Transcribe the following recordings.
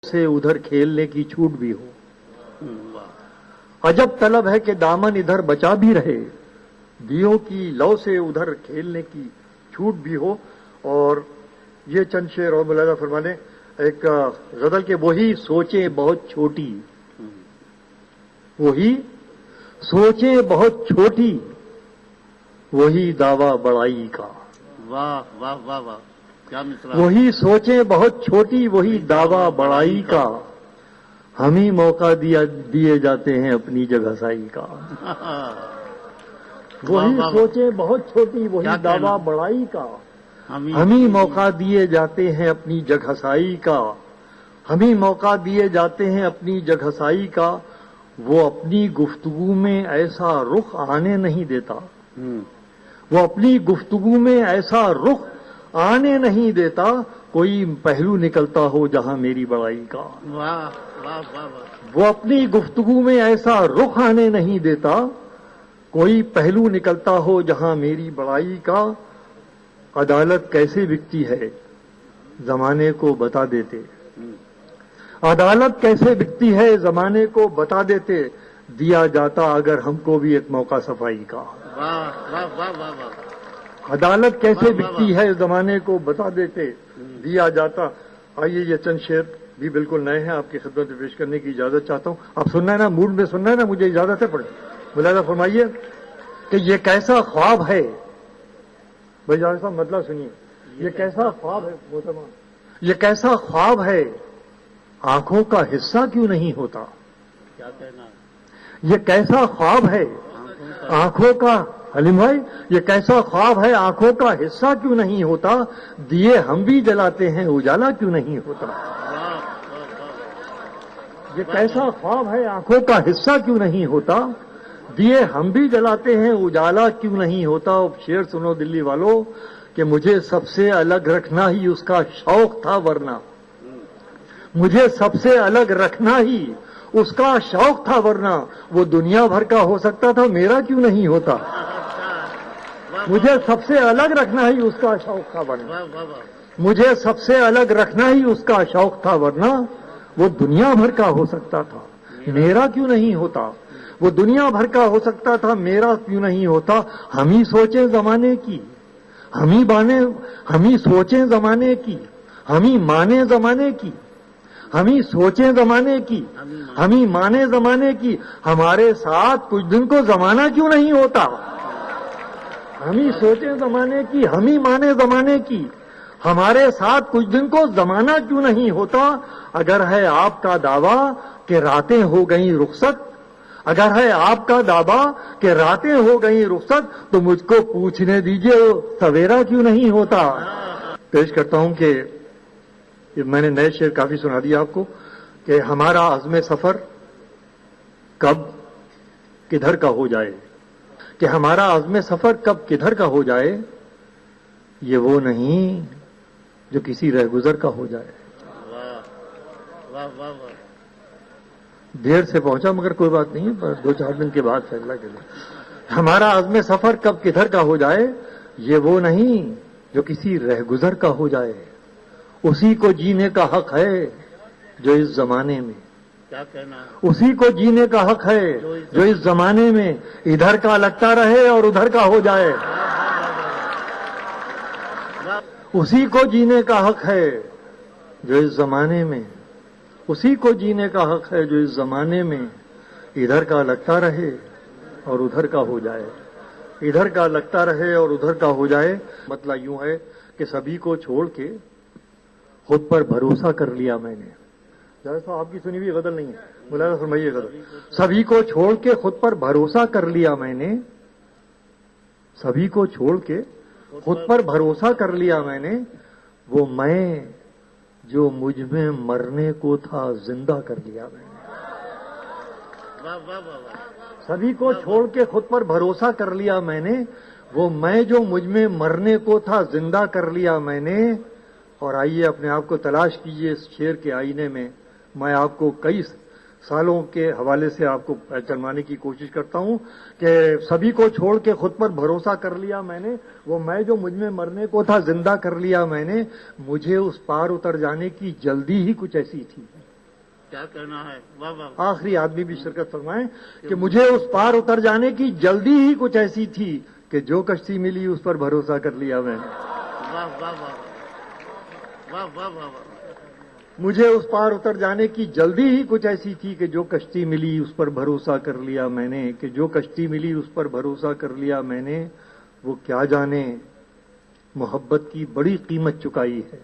سے ادھر کھیلنے کی چھوٹ بھی ہو. عجب طلب ہے کہ دامن ادھر بچا بھی رہے, دیوں کی لو سے ادھر کھیلنے کی چھوٹ بھی ہو. اور یہ چند شعر اور ملاحظہ فرما لیں. ایک غزل کے وہی سوچیں بہت چھوٹی, وہی سوچیں بہت چھوٹی, وہی دعویٰ بڑائی کا. واہ واہ واہ واہ, کیا مصرع. وہی سوچیں بہت چھوٹی, وہی دعویٰ بڑائی کا, ہم ہی موقع دیے جاتے ہیں اپنی جگہ سائی کا. وہی سوچیں بہت چھوٹی, وہی دعویٰ بڑائی کا, ہم ہی موقع دیے جاتے ہیں اپنی جگہ سائی کا. ہم ہی موقع دیے جاتے ہیں اپنی جگہ سائی کا. وہ اپنی گفتگو میں ایسا رخ آنے نہیں دیتا, وہ اپنی گفتگو میں ایسا رخ آنے نہیں دیتا, کوئی پہلو نکلتا ہو جہاں میری بڑائی کا. وہ اپنی گفتگو میں ایسا رخ آنے نہیں دیتا, کوئی پہلو نکلتا ہو جہاں میری بڑائی کا. عدالت کیسے بکتی ہے زمانے کو بتا دیتے, عدالت کیسے بکتی ہے زمانے کو بتا دیتے, دیا جاتا اگر ہم کو بھی ایک موقع صفائی کا. عدالت کیسے بکتی ہے زمانے کو بتا دیتے, دیا جاتا. آئیے یہ چند شعر بھی بالکل نئے ہیں, آپ کی خدمت میں پیش کرنے کی اجازت چاہتا ہوں. آپ سننا ہے نا, موڈ میں سننا ہے نا, مجھے اجازت ہے, پڑھیں. ملاحظہ فرمائیے کہ یہ کیسا خواب ہے. بھائی جان صاحب مطلب سنیے, یہ کیسا خواب ہے محترمہ, یہ کیسا خواب ہے, آنکھوں کا حصہ کیوں نہیں ہوتا. کیا کہنا, یہ کیسا خواب ہے آنکھوں کا, حلیم بھائی یہ کیسا خواب ہے آنکھوں کا حصہ کیوں نہیں ہوتا, دیے ہم بھی جلاتے ہیں اجالا کیوں نہیں ہوتا. یہ کیسا خواب ہے آنکھوں کا حصہ کیوں نہیں ہوتا, دیے ہم بھی جلاتے ہیں اجالا کیوں نہیں ہوتا. شعر سنو دلی والوں کہ مجھے سب سے الگ رکھنا ہی اس کا شوق تھا, ورنہ مجھے سب سے الگ رکھنا ہی اس کا شوق تھا, ورنہ وہ دنیا بھر کا ہو سکتا تھا, میرا کیوں نہیں ہوتا. مجھے سب سے الگ رکھنا ہی اس کا شوق تھا, ورنہ مجھے سب سے الگ رکھنا ہی اس کا شوق تھا, ورنہ وہ دنیا بھر کا ہو سکتا تھا, میرا کیوں نہیں ہوتا. وہ دنیا بھر کا ہو سکتا تھا, میرا کیوں نہیں ہوتا. ہم ہی سوچیں زمانے کی, ہم ہی سوچیں زمانے کی, ہم ہی مانے زمانے کی, ہم ہی سوچیں زمانے کی, ہم ہی مانے زمانے کی. ہمارے ساتھ کچھ دن کو زمانہ کیوں نہیں ہوتا. ہم ہی سوچیں زمانے کی, ہم ہی مانے زمانے کی, ہمارے ساتھ کچھ دن کو زمانہ کیوں نہیں ہوتا. اگر ہے آپ کا دعویٰ کہ راتیں ہو گئیں رخصت, اگر ہے آپ کا دعویٰ کہ راتیں ہو گئیں رخصت, تو مجھ کو پوچھنے دیجئے سویرا کیوں نہیں ہوتا. پیش کرتا ہوں کہ میں نے نئے شعر کافی سنا دیا آپ کو کہ ہمارا عزم سفر کب کدھر کا ہو جائے, کہ ہمارا عزم سفر کب کدھر کا ہو جائے, یہ وہ نہیں جو کسی رہ گزر کا ہو جائے. دیر سے پہنچا مگر کوئی بات نہیں ہے, 2-4 دن کے بعد فیصلہ کے لیے. ہمارا عزم سفر کب کدھر کا ہو جائے, یہ وہ نہیں جو کسی رہ گزر کا ہو جائے. اسی کو جینے کا حق ہے جو اس زمانے میں, کیا کہنا, اسی کو جینے کا حق ہے جو اس زمانے میں ادھر کا لگتا رہے اور ادھر کا ہو جائے. اسی کو جینے کا حق ہے جو اس زمانے میں, اسی کو جینے کا حق ہے جو اس زمانے میں ادھر کا لگتا رہے اور ادھر کا ہو جائے. ادھر کا لگتا رہے اور ادھر کا ہو جائے. مطلب یوں ہے کہ سبھی کو چھوڑ کے خود پر بھروسہ کر لیا میں نے. صاحب آپ کی سنی ہوئی غزل نہیں ہے, ملاحظہ فرمائیے غزل. سبھی کو چھوڑ کے خود پر بھروسہ کر لیا میں نے, سبھی کو چھوڑ کے خود پر بھروسہ کر لیا میں نے, وہ میں جو مجھ میں مرنے کو تھا زندہ کر لیا میں نے. سبھی کو چھوڑ کے خود پر بھروسہ کر لیا میں نے, وہ میں جو مجھ میں مرنے کو تھا زندہ کر لیا میں نے. اور آئیے اپنے آپ کو تلاش کیجئے اس شعر کے آئینے میں. میں آپ کو کئی سالوں کے حوالے سے آپ کو پہچانوانے کی کوشش کرتا ہوں کہ سبھی کو چھوڑ کے خود پر بھروسہ کر لیا میں نے, وہ میں جو مجھ میں مرنے کو تھا زندہ کر لیا میں نے. مجھے اس پار اتر جانے کی جلدی ہی کچھ ایسی تھی, کیا کہنا ہے؟ واہ واہ آخری آدمی بھی شرکت فرمائیں کہ مجھے اس پار اتر جانے کی جلدی ہی کچھ ایسی تھی کہ جو کشتی ملی اس پر بھروسہ کر لیا میں نے. واہ واہ واہ واہ واہ واہ واہ. مجھے اس پار اتر جانے کی جلدی ہی کچھ ایسی تھی کہ جو کشتی ملی اس پر بھروسہ کر لیا میں نے, کہ جو کشتی ملی اس پر بھروسہ کر لیا میں نے. وہ کیا جانے محبت کی بڑی قیمت چکائی ہے.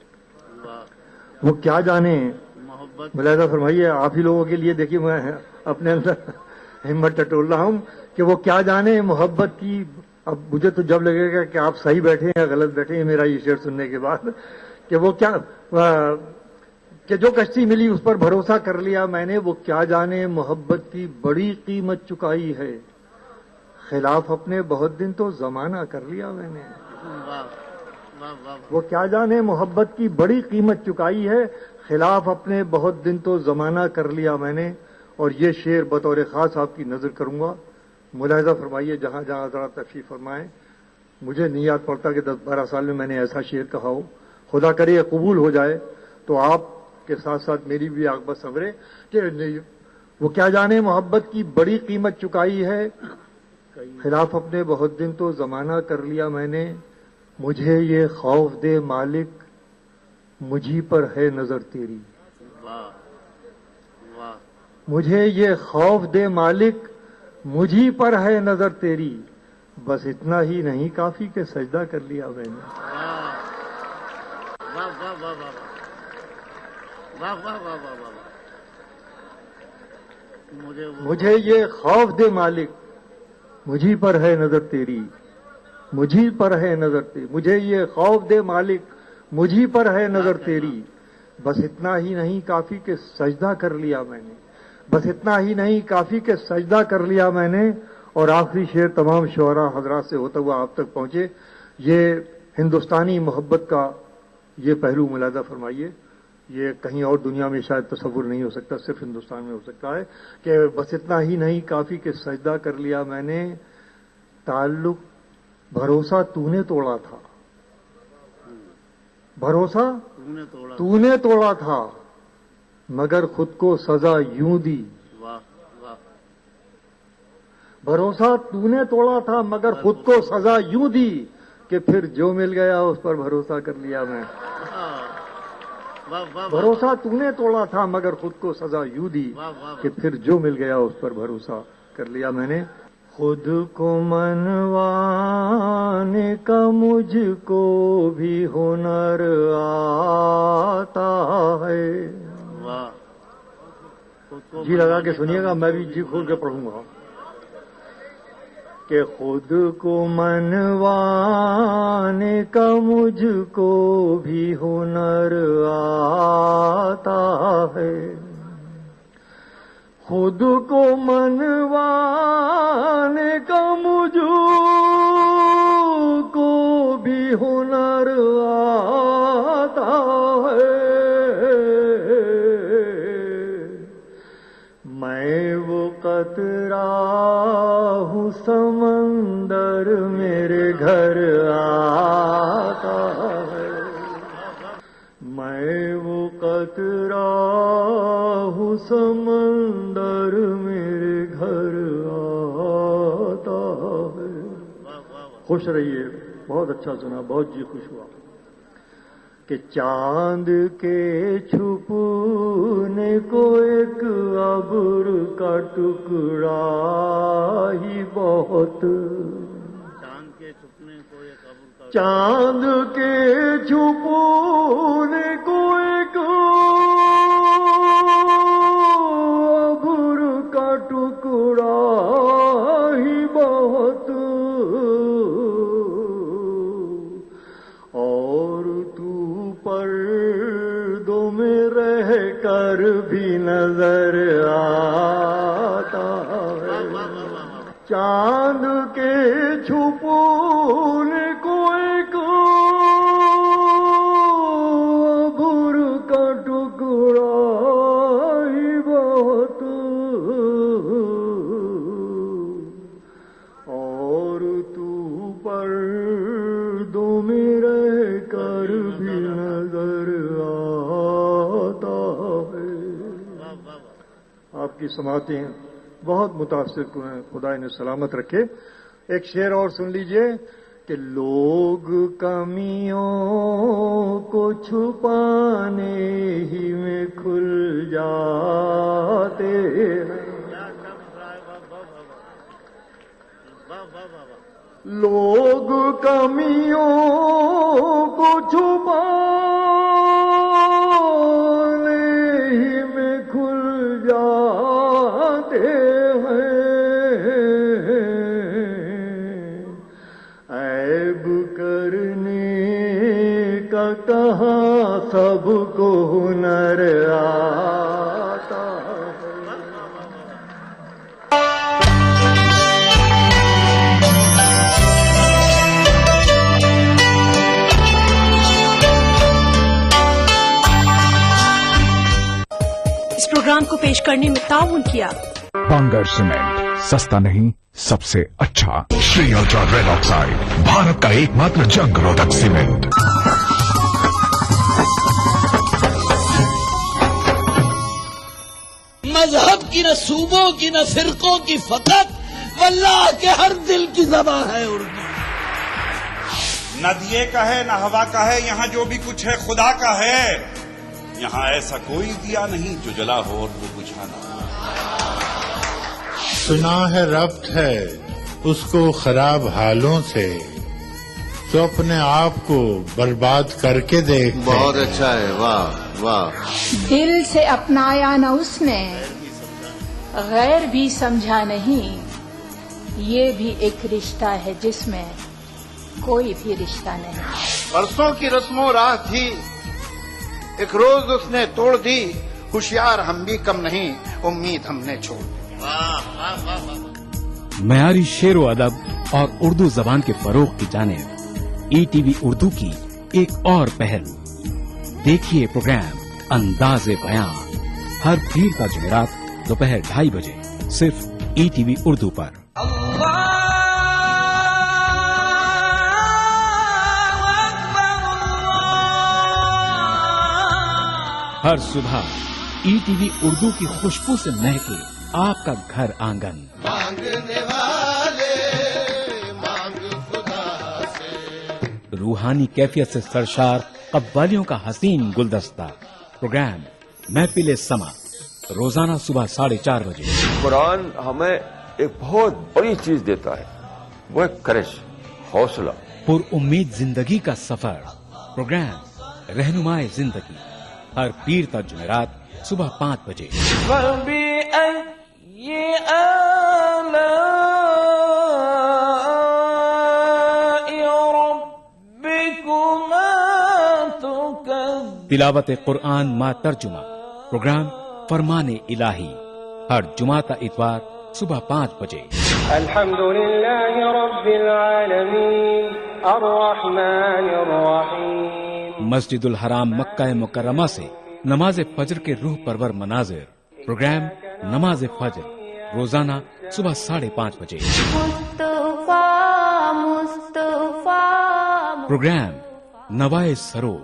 واہ وہ کیا جانے, محبت ملاحظہ فرمائیے آپ ہی لوگوں کے لیے. دیکھیے میں اپنے اندر ہمت ٹٹول رہا ہوں کہ وہ کیا جانے محبت کی. اب مجھے تو جب لگے گا کہ آپ صحیح بیٹھے ہیں یا غلط بیٹھے ہیں میرا یہ شعر سننے کے بعد, کہ وہ کیا کہ جو کشتی ملی اس پر بھروسہ کر لیا میں نے. وہ کیا جانے محبت کی بڑی قیمت چکائی ہے, خلاف اپنے بہت دن تو زمانہ کر لیا میں نے. واہ واہ واہ وہ کیا جانے محبت کی بڑی قیمت چکائی ہے, خلاف اپنے بہت دن تو زمانہ کر لیا میں نے. اور یہ شعر بطور خاص آپ کی نظر کروں گا. ملاحظہ فرمائیے جہاں جہاں ذرا تشریف فرمائیں. مجھے نہیں یاد پڑتا کہ 10-12 سال میں نے ایسا شعر کہا ہو. خدا کرے یہ قبول ہو جائے تو آپ کے ساتھ ساتھ میری بھی عاقبت سنورے. کہ وہ کیا جانے محبت کی بڑی قیمت چکائی ہے, خلاف اپنے بہت دن تو زمانہ کر لیا میں نے. مجھے یہ خوف دے مالک مجھی پر ہے نظر تیری. واہ واہ مجھے یہ خوف دے مالک مجھی پر ہے نظر تیری. بس اتنا ہی نہیں کافی کہ سجدہ کر لیا میں نے. واہ واہ واہ واہ واہ واہ واہ واہ واہ. مجھے یہ خوف دے مالک مجھی پر ہے نظر تیری. مجھی پر ہے نظر تیری. مجھے یہ خوف دے مالک مجھی پر ہے نظر تیری. بس اتنا ہی نہیں کافی کہ سجدہ کر لیا میں نے. بس اتنا ہی نہیں کافی کہ سجدہ کر لیا میں نے. اور آخری شعر تمام شعراء حضرات سے ہوتا ہوا آپ تک پہنچے. یہ ہندوستانی محبت کا یہ پہلو ملاحظہ فرمائیے. یہ کہیں اور دنیا میں شاید تصور نہیں ہو سکتا, صرف ہندوستان میں ہو سکتا ہے. کہ بس اتنا ہی نہیں کافی کہ سجدہ کر لیا میں نے. تعلق بھروسہ تو نے توڑا تھا. بھروسہ تو نے توڑا تھا مگر خود کو سزا یوں دی. واہ واہ بھروسہ تو نے توڑا تھا مگر خود کو سزا یوں دی کہ پھر جو مل گیا اس پر بھروسہ کر لیا میں. بھروسہ تو نے توڑا تھا مگر خود کو سزا یوں دی کہ پھر جو مل گیا اس پر بھروسہ کر لیا میں نے. خود کو منوانے کا مجھ کو بھی ہنر آتا ہے. جی لگا کے سنیے گا, میں بھی جی کھول کے پڑھوں گا. کہ خود کو منوانے کا مجھ کو بھی ہنر آتا ہے. خود کو منوانے کا مجھ کو بھی ہنر آتا ہے. میں وہ قطرہ ہوں سمندر میرے گھر آتا ہے. میں وہ قطرہ ہوں سمندر میرے گھر آتا ہے. خوش رہیے, بہت اچھا سنا, بہت جی خوش ہوا. کہ چاند کے چھپنے کو ایک ابر کا ٹکڑا ہی بہت. چاند کے چھپنے کو ایک ابر کا ٹکڑا ہی بہت. اور تو پردوں میں رہ کر بھی نظر آتا ہے. چاند کے چھپنے کو ایک ابر کا ٹکڑا ہی بہت. اور تو پردوں میں رہ کر بھی نظر آتا ہے. आपकी समातें बहुत मुतासिर कन हैं, खुदा इन्हें सलामत रखे। एक शेर और सुन लीजिए कि लोग कमियों को छुपाने ही में खुल जाते हैं, लोग कमियों को छुपाने ही में खुल जाते हैं, ऐब करने का कहाँ सबको हुनर आता है। इस प्रोग्राम को पेश करने में ताउन किया बांगर सीमेंट, सस्ता नहीं सबसे अच्छा। Shri ultra red oxide, Bharat का एकमात्र जंग रोधक सीमेंट। मजहब की न सूबों की न फिरकों की फकत वल्लाह के हर दिल की ज़बान है उर्दू। न दिए का है न हवा का है, यहाँ जो भी कुछ है खुदा का है। यहाँ ऐसा कोई दिया नहीं जो जला हो और वो बुझा ना। सुना है रब्त है उसको खराब हालों से, तो अपने आप को बर्बाद करके देख। बहुत अच्छा है, वाह वाह। दिल से अपनाया न उसने, गैर भी समझा नहीं, ये भी एक रिश्ता है जिसमें कोई भी रिश्ता नहीं। परसों की रस्मों राह थी, एक रोज उसने तोड़ दी, होशियार हम भी कम नहीं, उम्मीद हमने छोड़ दी। मयारी शेरो अदब और उर्दू जबान के फरोग की जानिब ईटीवी उर्दू की एक और पहल। देखिए प्रोग्राम अंदाज़े बयां हर पीर का जुमेरात दोपहर 2:30 बजे सिर्फ ईटीवी उर्दू पर। हर सुबह ईटीवी उर्दू की खुशबू से महके आपका घर आंगन। मांगने वाले मांग खुदा से। रूहानी कैफियत से सरशार कव्वालियों का हसीन गुलदस्ता। प्रोग्राम महफिल समा रोजाना सुबह 4:30 बजे। कुरान हमें एक बहुत बड़ी चीज देता है, वो है करेश, हौसला। पुर उम्मीद जिंदगी का सफर। प्रोग्राम रहनुमाए जिंदगी हर पीर तक जुमेरात सुबह 5 बजे। तिलावत कुरान मा तर्जुमा। प्रोग्राम फरमाने इलाही हर जुमाता इतवार सुबह 5 बजे। अल्हम्दुलिल्लाह रब्बिल आलमीन अर्रहमानिर रहीम। मस्जिदुल हराम मक्का मुकर्रमा से नमाज फजर के रूह परवर मनाजिर। प्रोग्राम नमाज फजर रोजाना सुबह 5:30 बजे। प्रोग्राम नवाए सरोज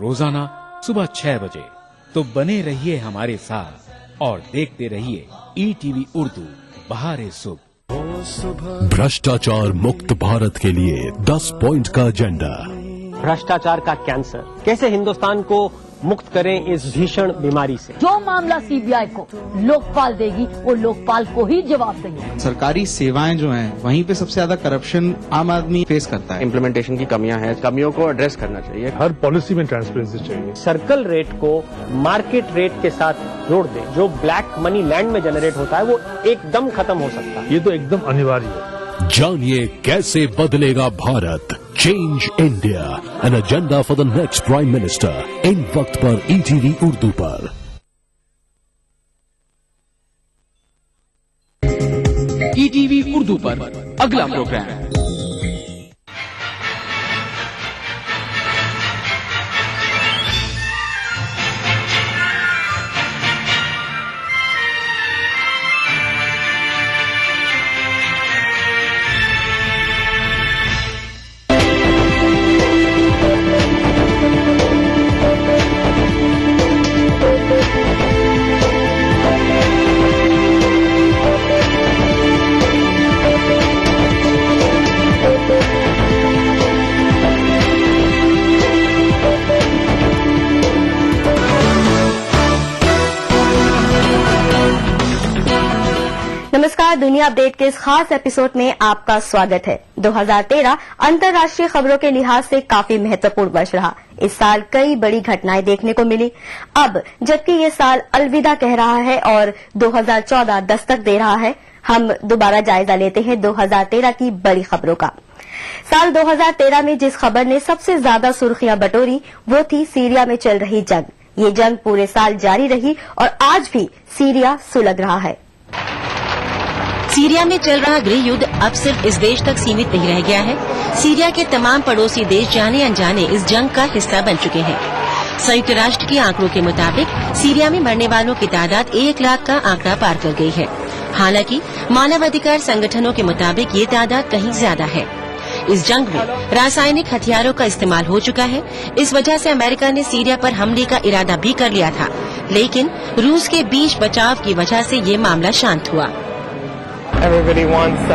रोजाना सुबह 6 बजे। तो बने रहिए हमारे साथ और देखते रहिए ईटीवी उर्दू बहारे सुबह। भ्रष्टाचार मुक्त भारत के लिए 10 पॉइंट का एजेंडा। भ्रष्टाचार का कैंसर, कैसे हिंदुस्तान को मुक्त करें इस भीषण बीमारी से। जो मामला सीबीआई को लोकपाल देगी वो लोकपाल को ही जवाब देगी। सरकारी सेवाएं जो हैं वहीं पे सबसे ज्यादा करप्शन आम आदमी फेस करता है। इम्प्लीमेंटेशन की कमियां हैं, कमियों को एड्रेस करना चाहिए। हर पॉलिसी में ट्रांसपेरेंसी चाहिए। सर्कल रेट को मार्केट रेट के साथ जोड़ दे। जो ब्लैक मनी लैंड में जनरेट होता है वो एकदम खत्म हो सकता है। ये तो एकदम अनिवार्य है। जानिए कैसे बदलेगा Bharat. Change India, an agenda for the next prime minister. इन वक्त पर ईटीवी उर्दू पर। ईटीवी उर्दू पर अगला प्रोग्राम नमस्कार, दुनिया अपडेट के इस खास एपिसोड में आपका स्वागत है। 2013 अंतर्राष्ट्रीय खबरों के लिहाज से काफी महत्वपूर्ण वर्ष रहा। इस साल कई बड़ी घटनाएं देखने को मिली। अब जबकि ये साल अलविदा कह रहा है और 2014 दस्तक दे रहा है, हम दोबारा जायजा लेते हैं 2013 की बड़ी खबरों का। साल 2013 में जिस खबर ने सबसे ज्यादा सुर्खियां बटोरी वो थी सीरिया में चल रही जंग। ये जंग पूरे साल जारी रही और आज भी सीरिया सुलग रहा है। सीरिया में चल रहा गृह युद्ध अब सिर्फ इस देश तक सीमित नहीं रह गया है। सीरिया के तमाम पड़ोसी देश जाने अनजाने इस जंग का हिस्सा बन चुके हैं। संयुक्त राष्ट्र के आंकड़ों के मुताबिक सीरिया में मरने वालों की तादाद 1 लाख का आंकड़ा पार कर गई है। हालांकि मानवाधिकार संगठनों के मुताबिक ये तादाद कहीं ज्यादा है। इस जंग में रासायनिक हथियारों का इस्तेमाल हो चुका है। इस वजह से अमेरिका ने सीरिया पर हमले का इरादा भी कर लिया था, लेकिन रूस के बीच बचाव की वजह से ये मामला शांत हुआ। Everybody wants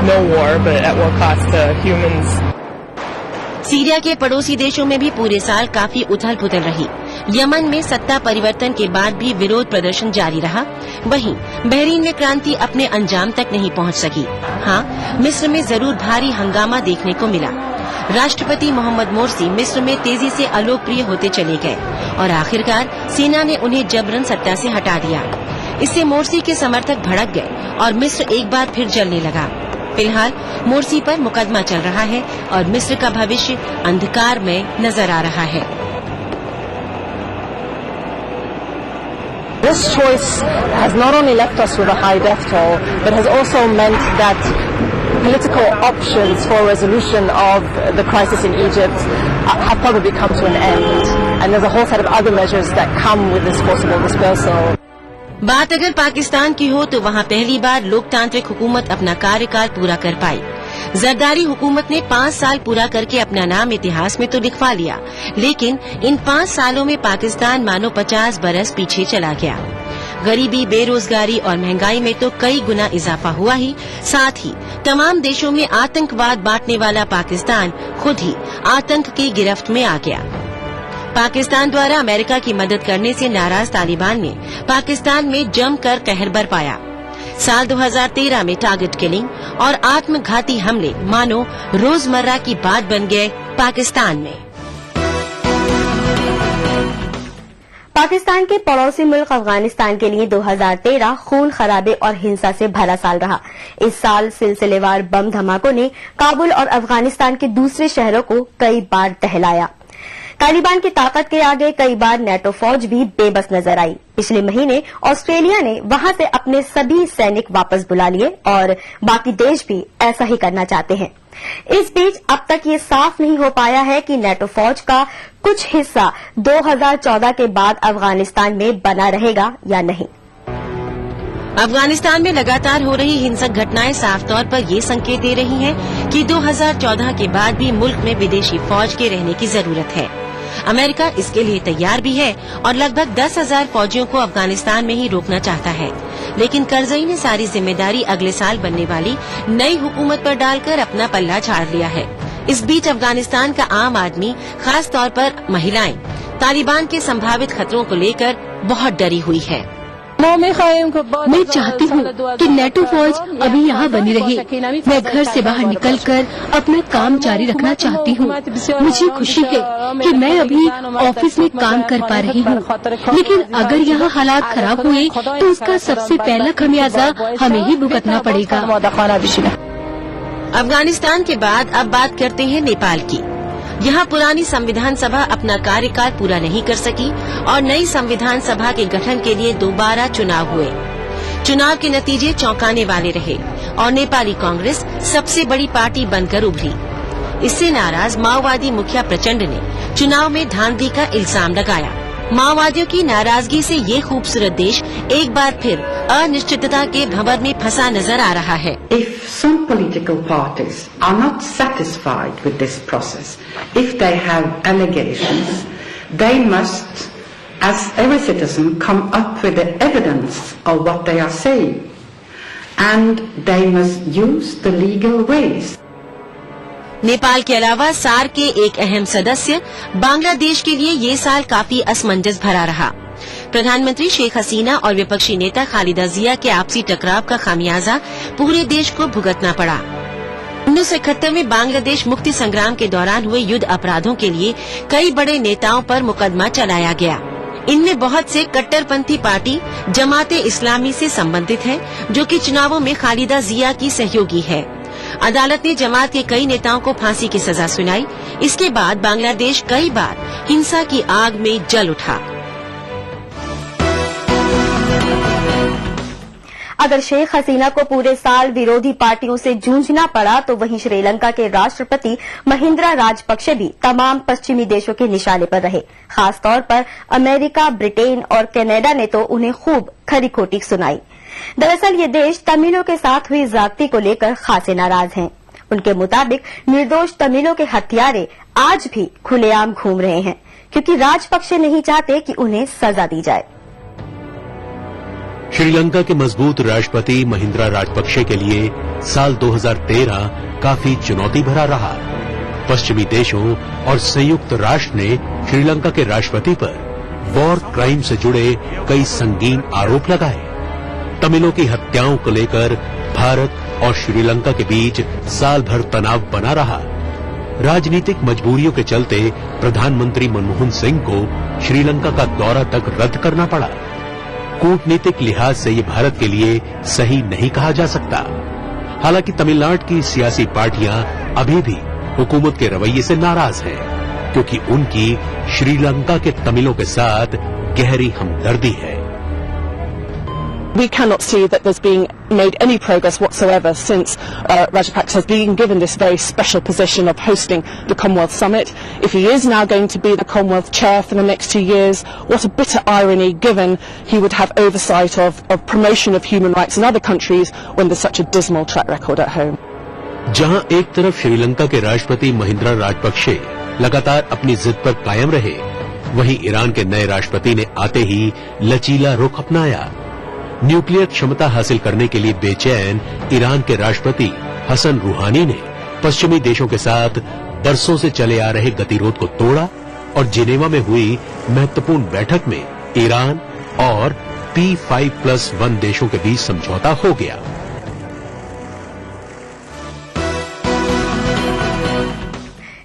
no war, but at what cost to humans? Syria के पड़ोसी देशों में भी पूरे साल काफी उथल-पुथल रही। यमन में सत्ता परिवर्तन के बाद भी विरोध प्रदर्शन जारी रहा। वहीं बहरीन में क्रांति अपने अंजाम तक नहीं पहुंच सकी। हाँ, मिस्र में जरूर भारी हंगामा देखने को मिला। राष्ट्रपति मोहम्मद मोर्सी मिस्र में तेजी से अलोकप्रिय होते चले गए और आखिरकार सेना ने उन्हें जबरन सत्ता से हटा दिया। इससे मोर्सी के समर्थक भड़क गए और मिस्र एक बार फिर जलने लगा। फिलहाल मोर्सी पर मुकदमा चल रहा है और मिस्र का भविष्य अंधकार में नजर आ रहा है। This choice has not only left us with a high death toll, but has also meant that political options for resolution of the crisis in Egypt have probably come to an end. And there's a whole set of other measures that come with this forcible dispersal. बात अगर पाकिस्तान की हो तो वहाँ पहली बार लोकतांत्रिक हुकूमत अपना कार्यकाल पूरा कर पाई। जरदारी हुकूमत ने 5 साल पूरा करके अपना नाम इतिहास में तो लिखवा लिया, लेकिन इन 5 सालों में पाकिस्तान मानो 50 बरस पीछे चला गया। गरीबी, बेरोजगारी और महंगाई में तो कई गुना इजाफा हुआ ही, साथ ही तमाम देशों में आतंकवाद बांटने वाला पाकिस्तान खुद ही आतंक की गिरफ्त में आ गया। पाकिस्तान द्वारा अमेरिका की मदद करने से नाराज तालिबान ने पाकिस्तान में जमकर कहर बरपाया। साल 2013 में टारगेट किलिंग और आत्मघाती हमले मानो रोजमर्रा की बात बन गए पाकिस्तान में। पाकिस्तान के पड़ोसी मुल्क अफगानिस्तान के लिए 2013 खून खराबे और हिंसा से भरा साल रहा। इस साल सिलसिलेवार बम धमाकों ने काबुल और अफगानिस्तान के दूसरे शहरों को कई बार दहलाया। तालिबान की ताकत के आगे कई बार नेटो फौज भी बेबस नजर आई। पिछले महीने ऑस्ट्रेलिया ने वहां से अपने सभी सैनिक वापस बुला लिए और बाकी देश भी ऐसा ही करना चाहते हैं। इस बीच अब तक ये साफ नहीं हो पाया है कि नेटो फौज का कुछ हिस्सा 2014 के बाद अफगानिस्तान में बना रहेगा या नहीं। अफगानिस्तान में लगातार हो रही हिंसक घटनाएं साफ तौर पर ये संकेत दे रही हैं कि 2014 के बाद भी मुल्क में विदेशी फौज के रहने की जरूरत है। अमेरिका इसके लिए तैयार भी है और लगभग 10,000 फौजियों को अफगानिस्तान में ही रोकना चाहता है, लेकिन करजई ने सारी जिम्मेदारी अगले साल बनने वाली नई हुकूमत पर डालकर अपना पल्ला झाड़ लिया है। इस बीच अफगानिस्तान का आम आदमी, खास तौर पर महिलाएं, तालिबान के संभावित खतरों को लेकर बहुत डरी हुई है। मैं चाहती हूँ कि नेटो फौज अभी यहाँ बनी रहे। मैं घर से बाहर निकलकर अपना काम जारी रखना चाहती हूँ। मुझे खुशी है कि मैं अभी ऑफिस में काम कर पा रही हूँ, लेकिन अगर यहाँ हालात खराब हुए तो उसका सबसे पहला खमियाजा हमें ही भुगतना पड़ेगा। अफगानिस्तान के बाद अब बात करते हैं नेपाल की। यहाँ पुरानी संविधान सभा अपना कार्यकाल पूरा नहीं कर सकी और नई संविधान सभा के गठन के लिए दोबारा चुनाव हुए। चुनाव के नतीजे चौंकाने वाले रहे और नेपाली कांग्रेस सबसे बड़ी पार्टी बनकर उभरी। इससे नाराज माओवादी मुखिया प्रचंड ने चुनाव में धांधली का इल्जाम लगाया। माओवादियों की नाराजगी से ये खूबसूरत देश एक बार फिर अनिश्चितता के भंवर में फंसा नजर आ रहा है। If some political parties are not satisfied with this process, if they have allegations, they must, as every citizen, come up with the evidence of what they are saying, and they must use the legal ways. Nepal के अलावा SAARC के एक अहम सदस्य बांग्लादेश के लिए ये साल काफी असमंजस भरा रहा। प्रधानमंत्री शेख हसीना और विपक्षी नेता खालिदा जिया के आपसी टकराव का खामियाजा पूरे देश को भुगतना पड़ा। 1971 में बांग्लादेश मुक्ति संग्राम के दौरान हुए युद्ध अपराधों के लिए कई बड़े नेताओं पर मुकदमा चलाया गया। इनमें बहुत से कट्टरपंथी पार्टी जमाते इस्लामी से संबंधित है, जो कि चुनावों में खालिदा जिया की सहयोगी है। अदालत ने जमात के कई नेताओं को फांसी की सजा सुनाई। इसके बाद बांग्लादेश कई बार हिंसा की आग में जल उठा। अगर शेख हसीना को पूरे साल विरोधी पार्टियों से जूझना पड़ा तो वहीं श्रीलंका के राष्ट्रपति महिंद्रा राजपक्षे भी तमाम पश्चिमी देशों के निशाने पर रहे। खासतौर पर अमेरिका, ब्रिटेन और कनाडा ने तो उन्हें खूब खरी खोटी सुनाई। दरअसल ये देश तमिलों के साथ हुई ज्यादती को लेकर खासे नाराज हैं। उनके मुताबिक निर्दोष तमिलों के हत्यारे आज भी खुलेआम घूम रहे हैं, क्योंकि राजपक्षे नहीं चाहते कि उन्हें सजा दी जाए। श्रीलंका के मजबूत राष्ट्रपति महिंद्रा राजपक्षे के लिए साल 2013 काफी चुनौती भरा रहा। पश्चिमी देशों और संयुक्त राष्ट्र ने श्रीलंका के राष्ट्रपति पर वॉर क्राइम से जुड़े कई संगीन आरोप लगाए। तमिलों की हत्याओं को लेकर भारत और श्रीलंका के बीच साल भर तनाव बना रहा। राजनीतिक मजबूरियों के चलते प्रधानमंत्री मनमोहन सिंह को श्रीलंका का दौरा तक रद्द करना पड़ा। कूटनीतिक लिहाज से ये भारत के लिए सही नहीं कहा जा सकता। हालांकि तमिलनाडु की सियासी पार्टियां अभी भी हुकूमत के रवैये से नाराज हैं, क्योंकि उनकी श्रीलंका के तमिलों के साथ गहरी हमदर्दी है। We cannot see that there's been made any progress whatsoever since Rajapaksa has been given this very special position of hosting the Commonwealth Summit. If he is now going to be the Commonwealth Chair for the next 2 years, what a bitter irony given he would have oversight of promotion of human rights in other countries when there's such a dismal track record at home. जहां एक तरफ श्रीलंका के राष्ट्रपति महिंद्रा राजपक्षे लगातार अपनी जिद पर कायम रहे, वहीं ईरान के नए राष्ट्रपति ने आते ही लचीला रुख अपनाया। न्यूक्लियर क्षमता हासिल करने के लिए बेचैन ईरान के राष्ट्रपति हसन रूहानी ने पश्चिमी देशों के साथ बरसों से चले आ रहे गतिरोध को तोड़ा और जिनेवा में हुई महत्वपूर्ण बैठक में ईरान और P5+1 देशों के बीच समझौता हो गया।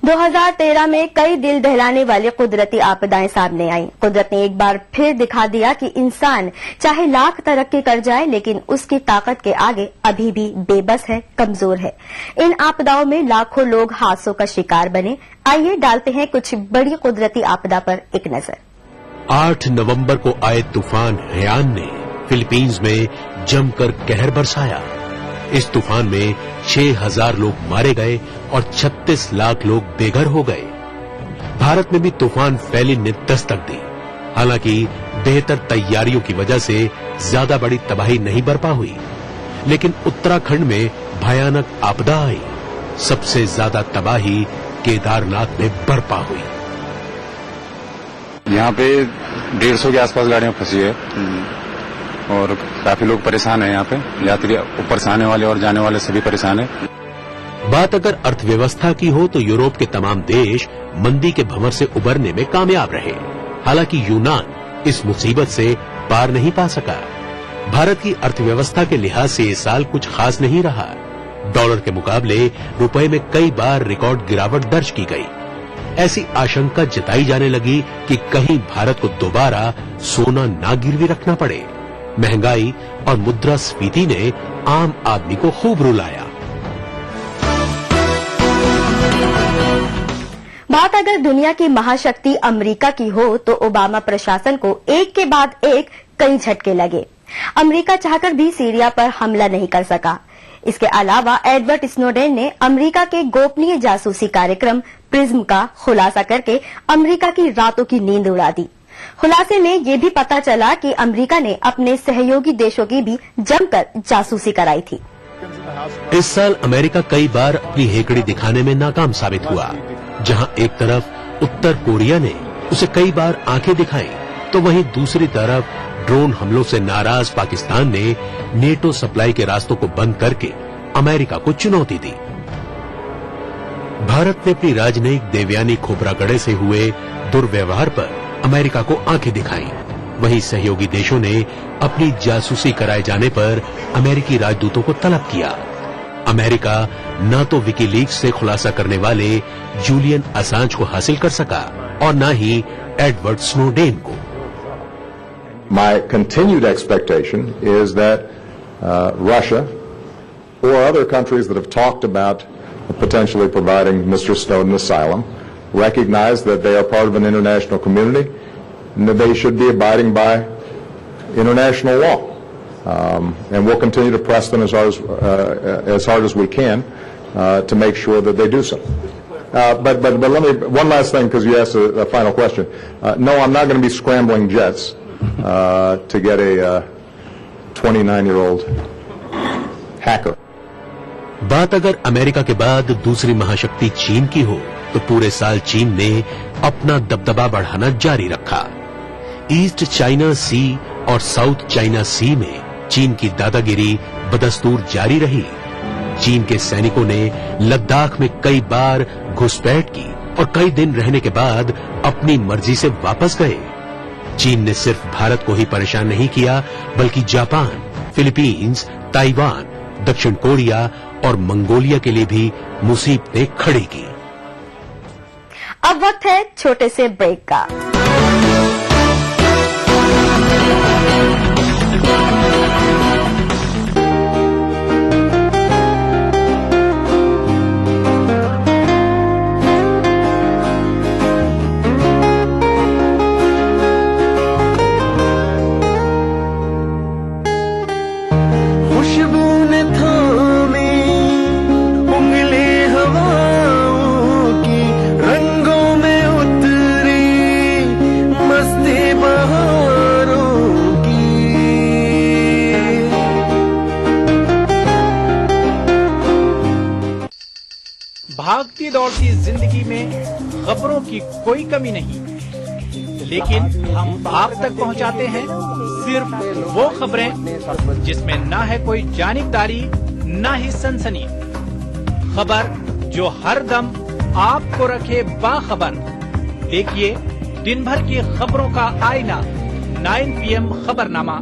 दो 2013 में कई दिल दहलाने वाली कुदरती आपदाएं सामने आईं। कुदरत ने एक बार फिर दिखा दिया कि इंसान चाहे लाख तरक्की कर जाए, लेकिन उसकी ताकत के आगे अभी भी बेबस है, कमजोर है। इन आपदाओं में लाखों लोग हादसों का शिकार बने। आइए डालते हैं कुछ बड़ी कुदरती आपदा पर एक नजर। 8 नवंबर को आए तूफान हयान ने फिलीपींस में जमकर कहर बरसाया। इस तूफान में 6000 लोग मारे गए और 36 लाख लोग बेघर हो गए। भारत में भी तूफान फैली ने दस्तक दी। हालांकि बेहतर तैयारियों की वजह से ज्यादा बड़ी तबाही नहीं बरपा हुई, लेकिन उत्तराखंड में भयानक आपदा आई। सबसे ज्यादा तबाही केदारनाथ में बरपा हुई। यहाँ पे 150 के आसपास गाड़ियां फंसी है और काफी लोग परेशान हैं। यहाँ पे यात्री ऊपर से आने वाले और जाने वाले सभी परेशान हैं। बात अगर अर्थव्यवस्था की हो तो यूरोप के तमाम देश मंदी के भंवर से उबरने में कामयाब रहे। हालांकि यूनान इस मुसीबत से पार नहीं पा सका। भारत की अर्थव्यवस्था के लिहाज से ये साल कुछ खास नहीं रहा। डॉलर के मुकाबले रुपए में कई बार रिकॉर्ड गिरावट दर्ज की गई। ऐसी आशंका जताई जाने लगी कि कहीं भारत को दोबारा सोना ना गिरवी रखना पड़े। महंगाई और मुद्रास्फीति ने आम आदमी को खूब रुलाया। बात अगर दुनिया की महाशक्ति अमेरिका की हो तो ओबामा प्रशासन को एक के बाद एक कई झटके लगे। अमेरिका चाहकर भी सीरिया पर हमला नहीं कर सका। इसके अलावा एडवर्ड स्नोडेन ने अमेरिका के गोपनीय जासूसी कार्यक्रम प्रिज्म का खुलासा करके अमेरिका की रातों की नींद उड़ा दी। खुलासे में ये भी पता चला कि अमेरिका ने अपने सहयोगी देशों की भी जमकर जासूसी कराई थी। इस साल अमेरिका कई बार अपनी हेकड़ी दिखाने में नाकाम साबित हुआ। जहां एक तरफ उत्तर कोरिया ने उसे कई बार आंखें दिखाई, तो वहीं दूसरी तरफ ड्रोन हमलों से नाराज पाकिस्तान ने नेटो सप्लाई के रास्तों को बंद करके अमेरिका को चुनौती दी। भारत ने अपनी राजनयिक देवयानी खोबरागड़े से हुए दुर्व्यवहार पर अमेरिका को आंखें दिखाई। वहीं सहयोगी देशों ने अपनी जासूसी कराए जाने पर अमेरिकी राजदूतों को तलब किया। अमेरिका न तो विकीलीक्स से खुलासा करने वाले जूलियन असांज को हासिल कर सका और न ही एडवर्ड स्नोडेन को। My continued expectation is that Russia or other countries that have talked about potentially providing Mr. Snowden asylum recognize that they are part of an international community and that they should be abiding by international law. And we'll continue to press them as hard as we can to make sure that they do so. But let me, one last thing, because you asked a final question. No, I'm not going to be scrambling jets to get a 29-year-old hacker. बात अगर America के बाद दूसरी महाशक्ति चीन की हो तो पूरे साल चीन ने अपना दबदबा बढ़ाना जारी रखा। ईस्ट चाइना सी और साउथ चाइना सी में चीन की दादागिरी बदस्तूर जारी रही। चीन के सैनिकों ने लद्दाख में कई बार घुसपैठ की और कई दिन रहने के बाद अपनी मर्जी से वापस गए। चीन ने सिर्फ भारत को ही परेशान नहीं किया बल्कि जापान, फिलीपींस, ताइवान, दक्षिण कोरिया और मंगोलिया के लिए भी मुसीबतें खड़ी की। अब वक्त है छोटे से ब्रेक का। भागती दौड़ती जिंदगी में खबरों की कोई कमी नहीं, लेकिन हम आप तक पहुंचाते हैं सिर्फ वो खबरें जिसमें ना है कोई जानिबदारी ना ही सनसनी। खबर जो हर दम आपको रखे बाखबर। देखिए दिन भर की खबरों का आईना 9 PM खबरनामा।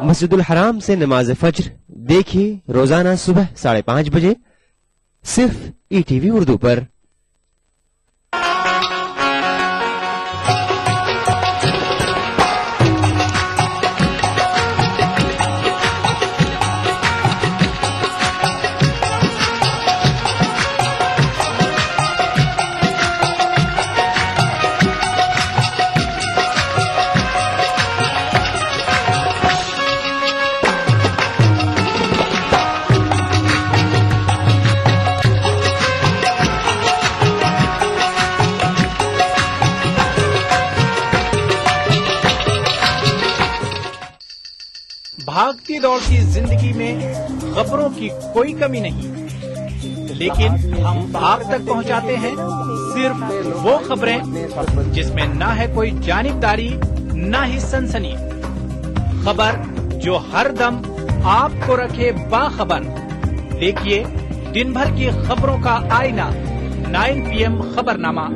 मस्जिदुल हराम से नमाज फज्र देखिए रोजाना सुबह 5:30 बजे सिर्फ ETV उर्दू पर। भागती दौड़ती जिंदगी में खबरों की कोई कमी नहीं, लेकिन हम आप तक पहुंचाते हैं सिर्फ वो खबरें जिसमें ना है कोई जानिबदारी ना ही सनसनी। खबर जो हर दम आपको रखे बाखबर। देखिए दिन भर की खबरों का आईना 9 PM खबरनामा।